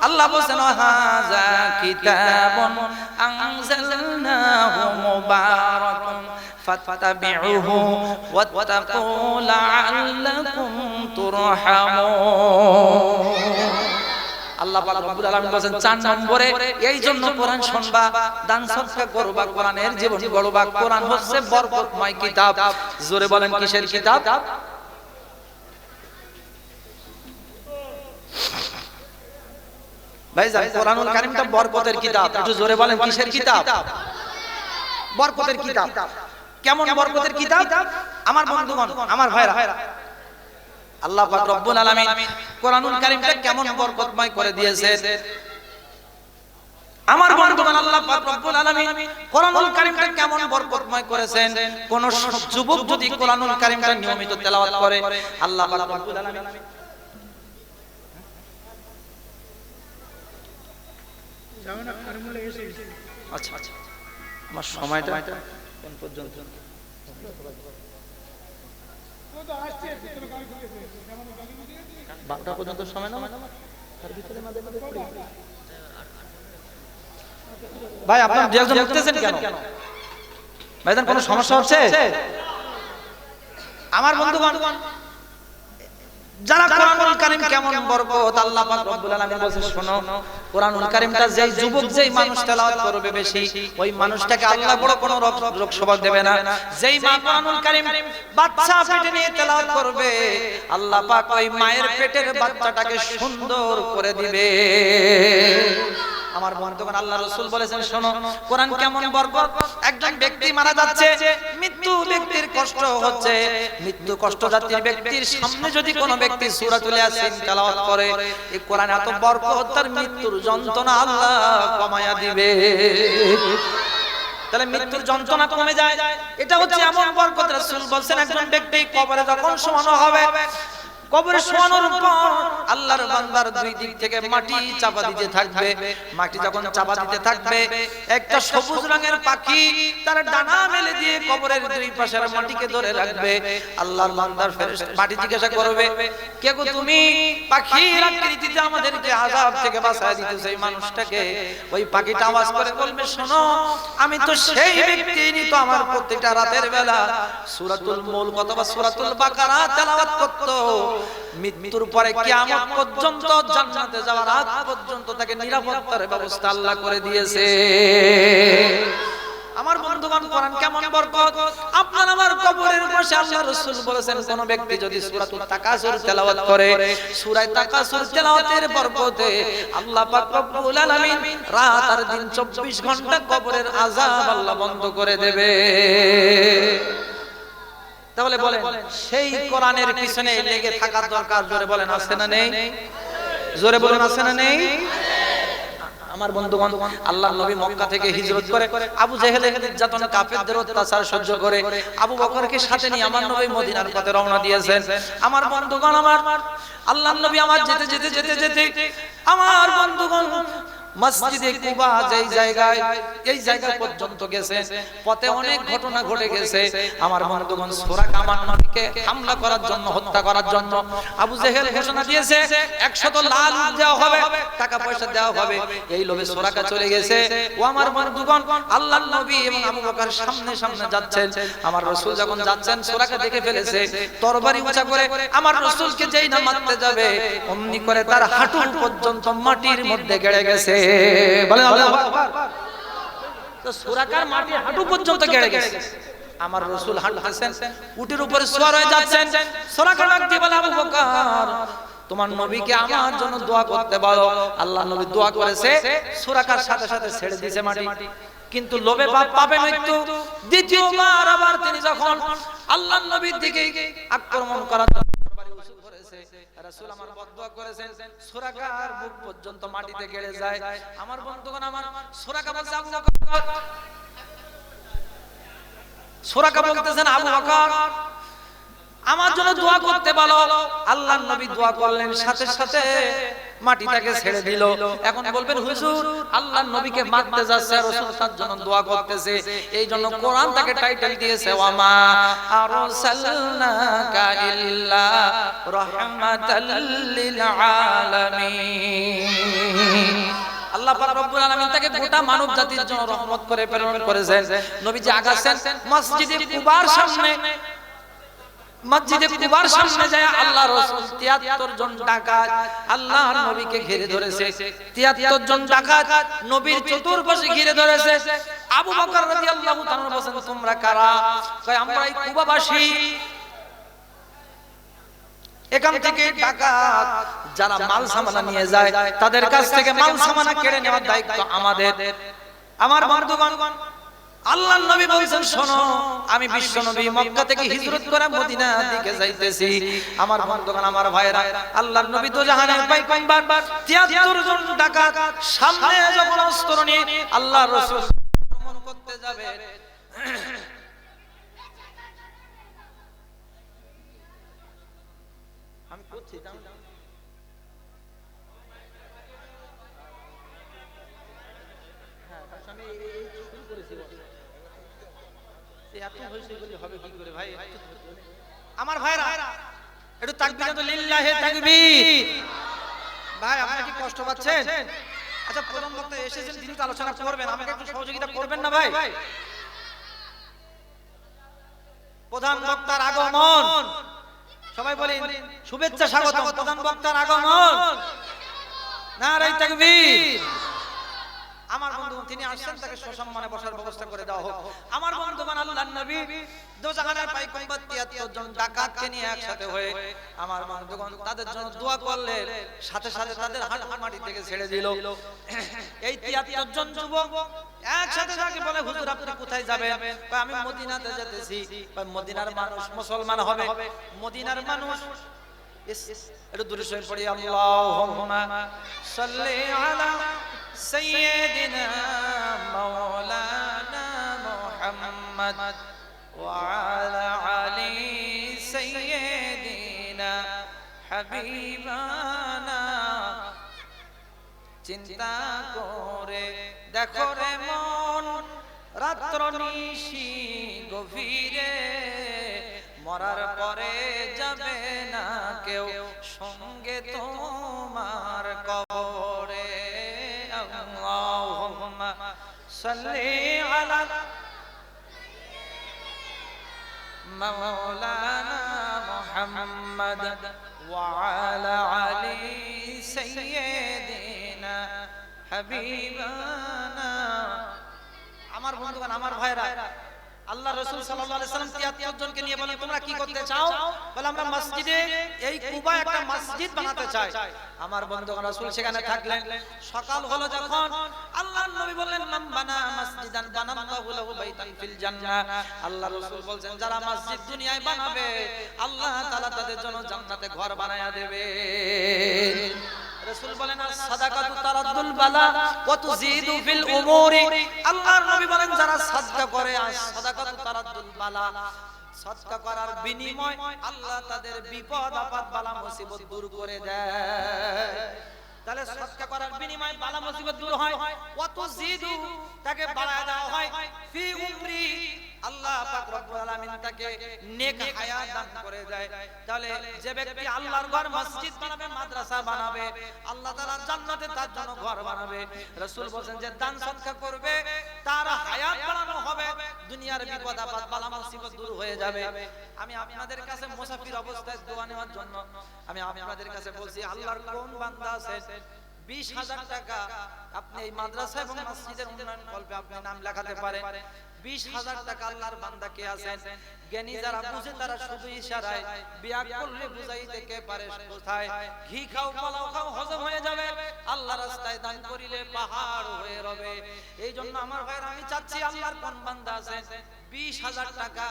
আল্লাহ বলেন হাযা কিতাবুন আনজালনাহু মুবারাকুন ফাত্তাবিউহু ওয়াত্তাকু লাআল্লাকুম তুরহামুন। আল্লাহ পাক রব্বুল আলামিন বলেন 4 নম্বরে এই জন্য কোরআন শুনবা, দান সদকা করবা, কোরআনের জীবন গড়বা। কোরআন হচ্ছে বরকতময় কিতাব। জোরে বলেন কিসের কিতাব? ভাইজান, কোরআনুল কারীমটা বরকতের কিতাব। একটু জোরে বলেন কিসের কিতাব? বরকতের কিতাব। কেমন বরকতের কিতাব? আমার বন্ধুগণ, আমার ভাইরা, আল্লাহ পাক রব্বুল আলামিন কোরআনুল কারীমটা কেমন বরকতময় করে দিয়েছেন। আমার বন্ধুগণ, আল্লাহ পাক রব্বুল আলামিন কোরআনুল কারীমটা কেমন বরকতময় করেছেন। কোন যুবক যদি কোরআনুল কারীমটা নিয়মিত তেলাওয়াত করে, আল্লাহ পাক রব্বুল আলামিন আচ্ছা আচ্ছা আমার সময়টা কোন পর্যন্ত? বারোটা পর্যন্ত সময় না ভাই? আপনার দুজন উঠতেছেন কেন ভাইজান? কোনো সমস্যা হচ্ছে? আমার বন্ধুগণ, যারা কোরআনুল কারীম কেমন বরকত, আল্লাহ পাক রব্বুল আলামিন বলেন শোনো, কোরআনুল কারীমটা যেই যুবক যেই মানুষ তেলাওয়াত করবে বেশি, ওই মানুষটাকে আল্লাহ বড় কোনো রোগ শোভা দেবে না। যেই মা কোরআনুল কারীম বাচ্চা পেটে নিয়ে তেলাওয়াত করবে, আল্লাহ পাক ওই মায়ের পেটের বাচ্চাটাকে সুন্দর করে দিবে। আমার বন্ধুগণ, আল্লাহ রাসূল বলেছেন শোনো, কোরআন কেমন বরকত। একজন ব্যক্তি মারা যাচ্ছে, মৃত্যু ব্যক্তির কষ্ট হচ্ছে, মৃত্যু কষ্ট জাতির ব্যক্তির সামনে যদি কোনো ব্যক্তি সূরাতুল ইয়াসিন তেলাওয়াত করে, এই কোরআন এত বরকত, তার মৃত্যুর যন্ত্রণা আল্লাহ কমায়া দিবে। তাহলে মৃত্যুর যন্ত্রণা কমে যায়, এটা হচ্ছে এমন বরকত। রাসূল বলেন একজন ব্যক্তি কবরে যখন শোয়ানো হবে, কবরে শোয়ানোর পর আল্লাহর বান্দার দুই দিক থেকে মাটি চাপা দিতে থাকবে। মাটি যখন চাপা দিতে থাকবে, একটা সবুজ রঙের পাখি তার ডানা মেলে দিয়ে কবরের দুই পাশের মাটিকে ধরে রাখবে। আল্লাহর বান্দার ফেরেশতা মাটি জিজ্ঞাসা করবে, কে গো তুমি? পাখির আকৃতিতে আমাদেরকে আযাব থেকে বাঁচায় দিতেছে এই মানুষটাকে। ওই পাখিটা আওয়াজ করে বলবে, শোনো, আমি তো সেই ব্যক্তি, ইনি তো আমার প্রত্যেকটা রাতের বেলা সূরাতুল মুলক অথবা সূরাতুল বাকারা তেলাওয়াত করতো। মৃত্যুর পরে কিয়ামত পর্যন্ত জান্নাতে যাওয়ার আগ পর্যন্ত তাকে নিরাপত্তার ব্যবস্থা আল্লাহ করে দিয়েছে। আমার বন্ধুগণ, কোরআন কেমন বরকত। আপনার আমার কবরের পাশে আল্লাহ রাসূল বলেছেন কোন ব্যক্তি যদি সূরাতুল তাকাসুর তেলাওয়াত করে, সূরা তাকাসুর তেলাওয়াতের বরকতে আল্লাহ পাক রব্বুল আলামিন রাত আর দিন 24 ঘন্টা কবরের আযাব আল্লাহ বন্ধ করে দেবে। তাহলে বলেন, সেই কোরআনের পিছনে লেগে থাকার দরকার, জোরে বলেন আছে না নেই? জোরে বলেন আছে না নেই? আমার বন্ধুগণ, আল্লাহর নবী মক্কা থেকে হিজরত করে আবু জেহেলের নির্যাতন, কাফেরদের অত্যাচার সহ্য করে আবু বকরকে সাথে নিয়ে আমার নবী মদিনার পথে রওনা দিয়েছেন। আমার বন্ধুগণ, আমার আল্লাহর নবী আমার যেতে যেতে যেতে যেতে আমার বন্ধুগণ মসজিদে কুবা যেই জায়গায়, এই জায়গা পর্যন্ত গেছে, পথে অনেক ঘটনা ঘটে গেছে। আমার বন্ধুগণ, সুরাকা আমার নবীকে হামলা করার জন্য, হত্যা করার জন্য আবু জেহেল ঘোষণা দিয়েছে 100 লাল দেওয়া হবে, টাকা পয়সা দেওয়া হবে। এই লোভে সুরাকা চলে গেছে। ও আমার বন্ধুগণ, আল্লাহর নবী এবং আবু বকর সামনে সামনে যাচ্ছেন। আমার রাসূল যখন যাচ্ছেন, সুরাকা দেখে ফেলেছে, তরবারি উঁচা করে আমার রাসূলকে যেই না মারতে যাবে, অমনি করে তার হাঁটু পর্যন্ত মাটির মধ্যে গেড়ে গেছে। বলেন আল্লাহু আকবার। তো সুরাকার মাটি হাঁটু পর্যন্ত গেড়ে গেছে। আমার রাসূল হাঁটতেছেন, উটের উপরে সওয়ার হয়ে যাচ্ছেন। সুরাকা ডাক দিয়ে বলে, আবু বকর, তোমার নবীকে আমার জন্য দোয়া করতে বলো। আল্লাহর নবী দোয়া করেছে, সুরাকার সাথে সাথে ছেড়ে দিয়েছে মাটি। কিন্তু লোভে পাবে মৃত্যু। দ্বিতীয়বার আবার তিনি যখন আল্লাহর নবীর দিকে আক্রমণ করার রাসূল আমার বদদুয়া করেছেন, সুরাকার বুক পর্যন্ত মাটিতে গেড়ে যায়। আমার বন্ধুগণ, আমার সুরাকা বলছে, আবু বকর, সুরাকা বলতেছেন, আবু বকর আমার জন্য দোয়া করতে বলো। আল্লাহর নবী দোয়া করলেন, সাথে সাথে মাটিটাকে ছেড়ে দিল। এখন বলবেন, হুজুর আল্লাহর নবীকে মারতে যাচ্ছে, রাসূল তার জন্য দোয়া করতেছে। এই জন্য কোরআন তাকে টাইটেল দিয়েছে, ওয়ামা আরসালনাকা ইল্লা রাহমাতাল লিল আলামিন। আল্লাহ পাক রব্বুল আলামিন তাকে গোটা মানব জাতির জন্য রহমত করে প্রেরণ করেছেন। নবীজি আগাছেন মসজিদে কুবার সামনে, মসজিদে কুবার সামনে যায় আল্লাহর রাসূল 73 জন ডাকাত আল্লাহর নবীকে ঘিরে ধরেছে। 73 জন ডাকাত নবীর চতুর্পাশে ঘিরে ধরেছে। আবু বকর রাদিয়াল্লাহু তাআলা বলেন, তোমরা কারা? কয়, আমরা এই কুবাবাসী। এখান থেকে ডাকাত যারা মাল সামানা নিয়ে যায়, তাদের কাছ থেকে মাল সামানা কেড়ে নেওয়ার দায়িত্ব আমাদের। আমার বন্ধুগণ, আল্লাহর নবী বলেন, শোনো, আমি বিশ্ব নবী মক্কা থেকে হিজরত করে মদিনার দিকে যাইতেছি। আমার বন্ধুগণ, আমার ভাইরা, আল্লাহর নবী তো জাহানের পয়গম্বর, 73 জন ডাকাত সামনে যখন অস্ত্র নিয়ে আল্লাহর রাসূল আক্রমণ করতে যাবে, আমি করছি আমার ভাইরা, একটু তাকবীর তো লিল্লাহি তাকবীর। ভাই, আপনারা কি কষ্ট পাচ্ছেন? আচ্ছা, প্রধান বক্তা এসেছেন, তিনি তো আলোচনা করবেন, আমাকে একটু সহযোগিতা করবেন না ভাই? প্রধান বক্তার আগমন, সবাই বলেন শুভেচ্ছা স্বাগত প্রধান বক্তার আগমন, নারায়ে তাকবীর। আমার বন্ধু তিনি আসছেন, তাকে সসম্মানে বসার ব্যবস্থা করে দেওয়া হোক। আমার বন্ধুগণ, আল্লাহর নবী দোজাহানের পয়গম্বর 73 জন ডাকাতকে নিয়ে একসাথে হয়ে আমার বন্ধুগণ তাদের জন্য দোয়া করলেন, সাথে সাথে তাদের হাঁটু মাটি থেকে ছেড়ে দিল। এই 73 জন যুবক একসাথে তাকে বলে, হুজুর আপনি কোথায় যাবেন? কয় আমি মদিনাতে যেতেছি। কয় মদিনার মানুষ মুসলমান হবে, মদিনার মানুষ একটু দূরে সরে পড়ি, আল্লাহুম্মা সাল্লি আলা সাইয়্যিদিনা মাওলানা মুহাম্মদ ওয়া আলা আলি সাইয়্যিদিনা হাবিবানা। চিন্তা করে দেখো রে মন, রাত্র নিশি গভীরে, মরার পরে যাবে না কেউ সঙ্গে তোমার কবরে। আল্লাহুম্মা সাল্লি আলা মাওলানা মুহাম্মদ ওয়া আলা আলি সাইয়্যিদিনা হাবিবানা। আমার বন্ধুগণ, আমার ভাইরা, আল্লাহ রাসূল সাল্লাল্লাহু আলাইহি সাল্লাম 73 জনকে নিয়ে বলেন তোমরা কি করতে চাও? বলে আমরা মসজিদে এই কুবা একটা মসজিদ বানাতে চাই। আমার বন্ধুগণ, রাসূল সেখানে থাকলেন। সকাল হলো যখন আল্লাহর নবী বললেন মান বানা মসজিদান বানাল্লাহু লাহু বাইতান ফিল জান্নাহ। আল্লাহ রাসূল বলেন যারা মসজিদ দুনিয়ায় বানাবে আল্লাহ তাআলা তাদের জন্য জান্নাতে ঘর বানায়া দেবে। রাসূল বলেন সাদাকাতু তারাদ্দুল বালা ওয়া তুজিদু ফিল উমুরি। আল্লাহর নবী বলেন যারা সাদকা করে সাদাকাতু তারাদ্দুল বালা, সাদকা করার বিনিময় আল্লাহ তাদের বিপদ আপদ বালা মুসিবত দূর করে দেয়। তাহলে সাদকা করার বিনিময়ে বালা মুসিবত দূর হয়, ওয়া তুজিদু তাকে বাড়ায় দেওয়া হয়, ফি উমরি আল্লাহ পাক রব্বুল আলামিন তাকে নেক হায়াত দান করে দেয়। তাহলে যে ব্যক্তি আল্লাহর ঘর মসজিদ বানাবে, মাদ্রাসা বানাবে, আল্লাহ তাআলা জান্নাতে তার জন্য ঘর বানাবে। রাসূল বলেন যে দান সদকা করবে তার হায়াত বাড়ানো হবে, দুনিয়ার বিপদ আপদ বালা মুসিবত দূর হয়ে যাবে। আমি আপনাদের কাছে মুসাফির অবস্থায় দোয়া নেওয়ার জন্য আমি আপনাদের কাছে বলছি, আল্লাহর কোন বান্দা আছে 20,000 টাকা আপনি এই মাদ্রাসা এবং মসজিদের উন্নয়ন কল্পে আপনি নাম লেখাতে পারেন। 20,000 টাকা আল্লাহর বান্দা কে আছেন? জ্ঞানী যারা বুঝে তারা শুধু ইশারায় বিয়া করলে বুঝাইতে কে পারে কোথায়। ঘি খাও পোলাও খাও হজম হয়ে যাবে, আল্লাহর রাস্তায় দান করিলে পাহাড় হয়ে রবে। এই জন্য আমার ভাইরা আমি চাচ্ছি আল্লাহর কোন বান্দা আছেন 20,000 টাকা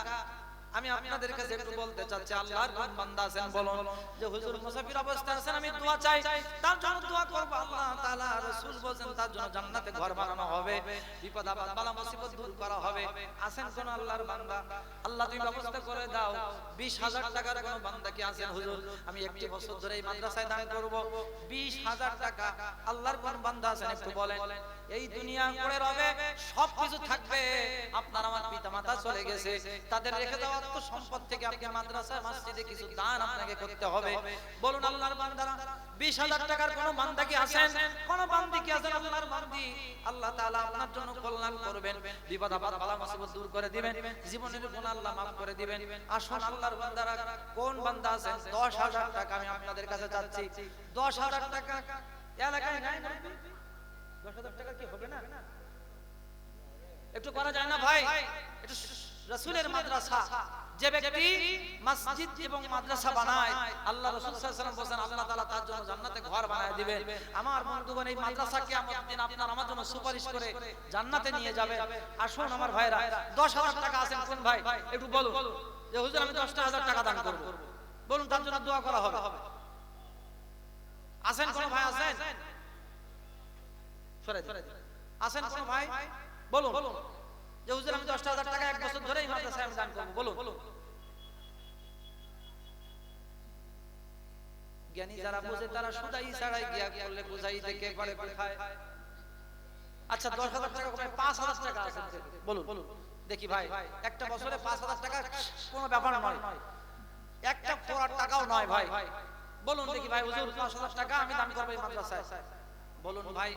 আমি আপনাদের কাছে একটু বলতে চাচ্ছি, আল্লাহর কোন বান্দা আছেন বলুন যে হুজুর মুসাফির অবস্থায় আছেন, আমি দোয়া চাই, তার জন্য দোয়া করব। আল্লাহ তাআলা রাসূল বলেন তার জন্য জান্নাতে ঘর বানানো হবে, বিপদ আপদ বালা মুসিবত দূর করা হবে। আছেন কোন আল্লাহর বান্দা? আল্লাহ তুমি ব্যবস্থা করে দাও। 20,000 টাকার কোন বান্দা কি আছেন? হুজুর আমি একটি বছর ধরে এই মাদ্রাসায় দান করব, 20,000 টাকা আল্লাহর কোন বান্দা আছেন একটু বলেন। এই দুনিয়া পড়ে রবে, সবকিছু থাকবে, আপনার আমার পিতামাতা চলে গেছে, তাদের রেখে দেওয়া তো সম্পদ থেকে আপনি মাদ্রাসা মসজিদে কিছু দান আপনাকে করতে হবে। বলুন আল্লাহর বান্দারা 20,000 টাকার কোন বান্দা কি আছেন? কোন বান্দি কি আছেন? আল্লাহর বান্দি, আল্লাহ তাআলা আপনার জন্য কল্যাণ করবেন, বিপদ আপদ বালা মুসিবত দূর করে দিবেন, জীবনের গুনাহ আল্লাহ maaf করে দিবেন। আসুন আল্লাহর বান্দারা কোন বান্দা আছেন 10,000 টাকা আমি আপনাদের কাছে চাচ্ছি। 10,000 টাকা এলাকায় নাই না? 10,000 টাকা কি হবে না? একটু করা যায় না ভাই? একটু রাসূলের মাদ্রাসা, যে ব্যক্তি মসজিদ এবং মাদ্রাসা বানায় আল্লাহ রাসূল সাল্লাল্লাহু আলাইহি ওয়াসাল্লাম বলেন আল্লাহ তাআলা তার জন্য জান্নাতে ঘর বানায় দিবেন। আমার বন্ধুগণ এই মাদ্রাসা কিয়ামত দিন আপনার আমার জন্য সুপারিশ করে জান্নাতে নিয়ে যাবে। আসুন আমার ভাইরা 10,000 টাকা আছেন কোন ভাই একটু বলুন যে হুজুর আমি 10,000 টাকা দান করব, বলুন তার জন্য দোয়া করা হবে। আছেন কোন ভাই? আছেন সরাই আছেন কোন ভাই? বলুন যে হুজুর আমি 10,000 টাকা এক বছর ধরে এই মাদ্রাসায় আমি দান করব, বলুন। জ্ঞানী যারা বুঝে তারা শুধাই ছাড়াই গিয়া করলে বুঝাইতে কে পারে কোথায়। আচ্ছা 10,000 টাকা কমে 5,000 টাকা আছে বলুন দেখি ভাই, একটা বছরে 5,000 টাকা কোনো ব্যাপার নয়, একটা ফোরার টাকাও নয় ভাই। বলুন দেখি ভাই হুজুর 5,000 টাকা আমি দান করব এই মাদ্রাসায়, বলুন ভাই।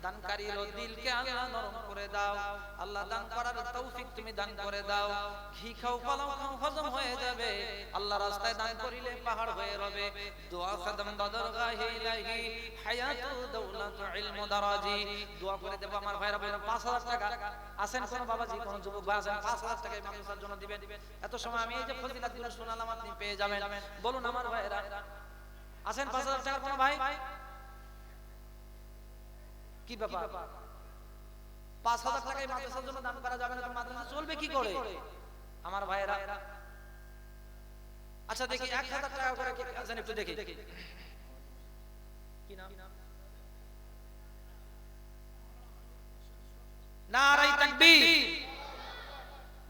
দানকারীর দিলকে আল্লাহ নরম করে দাও আল্লাহ, দান করার তৌফিক তুমি দান করে দাও। ঘি খাও পালাও খাও হজম হয়ে যাবে, আল্লাহ রাস্তায় দান করিলে পাহাড় হয়ে রবে। দোয়া কদম বদর গাহে ইলাহি হায়াতু দৌলাতু ইলমু দারাজি। দোয়া করে দেব আমার ভাইরা বলেন 5000 টাকা আছেন কোন বাবাজি, কোন যুবক ভাই আছেন 5000 টাকা মাদ্রাসার জন্য দিবেন। এত সময় আমি এই যে ফজিলাতগুলো শোনালাম আপনি পেয়ে যাবেন। বলুন আমার ভাইরা আছেন 5000 টাকা কোন ভাই? কি ব্যাপার 5000 টাকা এই মাদ্রাসার জন্য দান করা যাবে না তো মাদ্রাসা চলবে কি করে আমার ভাইরা? আচ্ছা দেখি 1000 টাকা করে কে আছেন একটু দেখি। কি নাম? নারায়ে তাকবীর।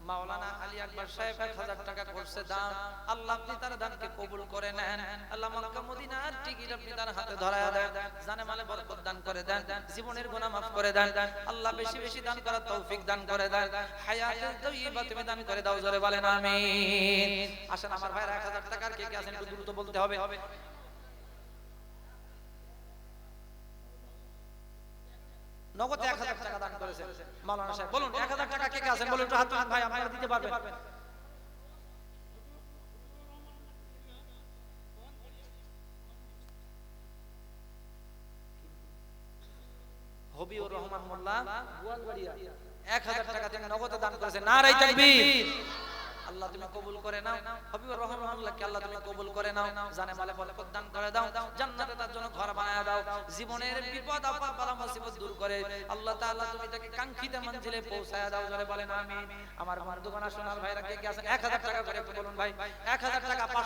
মাওলানা আলী আকবর সাহেব 1000 টাকা করছে দান। আল্লাহ আপনি তার দানকে কবুল করে নেন। আল্লাহ মক্কা মদিনার টিকিট আপনি তার হাতে ধরায়া দেন, জানে মালে বরকত দান করে দেন, জীবনের গুনাহ maaf করে দেন। আল্লাহ বেশি বেশি দান করার তৌফিক দান করে দেন, হায়াতুত তাইয়্যিবা তুমি দান করে দাও, জোরে বলেন আমিন। আসেন আমার ভাইরা 1000 টাকার কে কে আছেন একটু দ্রুত বলতে হবে। নগদ 1000 টাকা দান করেছেন মাওলানা সাহেব। বলুন 1000 টাকা কে কে আছেন বলুন একটু হাত তুলুন ভাই, আপনারা দিতে পারবেন। হবিউর রহমান মোল্লা গোয়ালবাড়িয়া 1000 টাকা তিনি নগদে দান করেছেন। নারায়ে তাকবীর। আল্লাহ তুমি কবুল করে নাও, হবিবুর রহমান মোল্লাকে আল্লাহ তুমি কবুল করে নাও, জানে মালে বরকত দান করে দাও, জান্নাতে তার জন্য ঘর বানায়া দাও, জীবনের বিপদ আপদ বালা মুসিবত দূর করে আল্লাহ তাআলা তুমি তাকে কাঙ্ক্ষিত মঞ্জিলে পৌঁছায়া দাও, জোরে বলেন আমিন। আমার বন্ধুগণ সোনাল ভাইরা কে কে আছেন 1000 টাকা করে একটু বলুন ভাই। 1000 টাকা